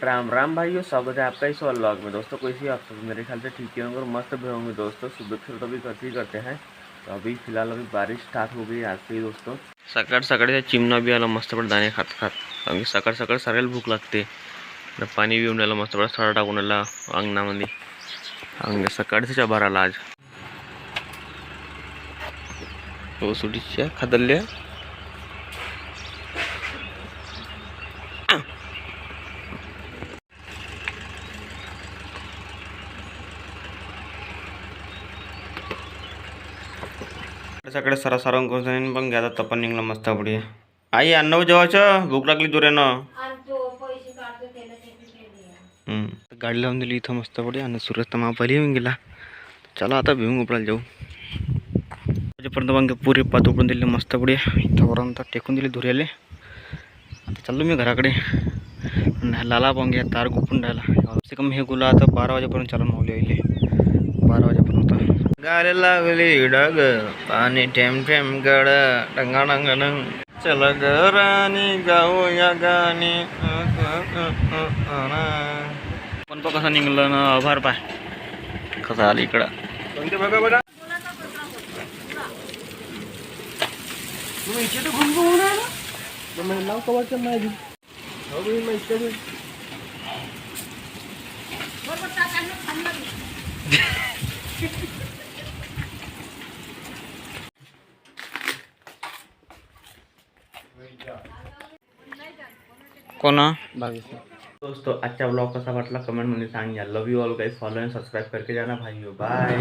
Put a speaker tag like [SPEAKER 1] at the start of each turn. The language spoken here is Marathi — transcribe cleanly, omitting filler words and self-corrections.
[SPEAKER 1] राम राम भाइयों, स्वागत है आपका इस व्लॉग में। दोस्तों कैसी आप सब? मेरे ख्याल से ठीक ही होंगे और मस्त भी होंगे। दोस्तों सुबह फिर तो भी करते ही करते हैं। तो अभी फिलहाल बारिश स्टार्ट हो गई आज से ही दोस्तों। सकाळ सकाळी चिमणा भी आला मस्त पण दाणे खात खात, कारण की सकाळ सकाळ सगळ्याला भूक लागते. पाणी पिऊन आलं मस्त पण सडा टाकून आला अंगणामध्ये. अंग सकाळच्या भराला आज तो सुटीच्या खादल्या सकाळी सरा सारंग करून पण घ्या तपन निघलं मस्त पुढे. आई अन्न जेवायचं, भूक लागली जोऱ्यानं. गाडी लावून दिली इथं मस्त पुढे आणि सूर्यास्त महापाली येऊन गेला. चला आता भिवून उपडायला जाऊ. त्याच्यापर्यंत मग पुरे पात उकडून दिले मस्त पुढे इथंपर्यंत टेकून दिले धुऱ्याले. आता चाललो मी घराकडे. लाला पांग्या तार गुपून राहिला. कम हे गुला आता 12 वाजेपर्यंत चालून होले येईल. 12 वाजेपर्यंत गाले लागले डाग पाणी ठेम ठेम गड डंगा डंगा डंग. चला घरानी गाऊ या गाणी. पण तो कसा निघलं ना आभार पाय कसा आला इकडं. बघा बघा तुम्ही इथे तर घुम घुम ना मग लाव कवरच्या नाही हो बी मग इथे कोणा दोस्तों अच्छा ब्लॉग कैसा वाटला कमेंट मध्ये सांगा. Love you all guys. Follow and subscribe करके जाना भाइयों. बाय.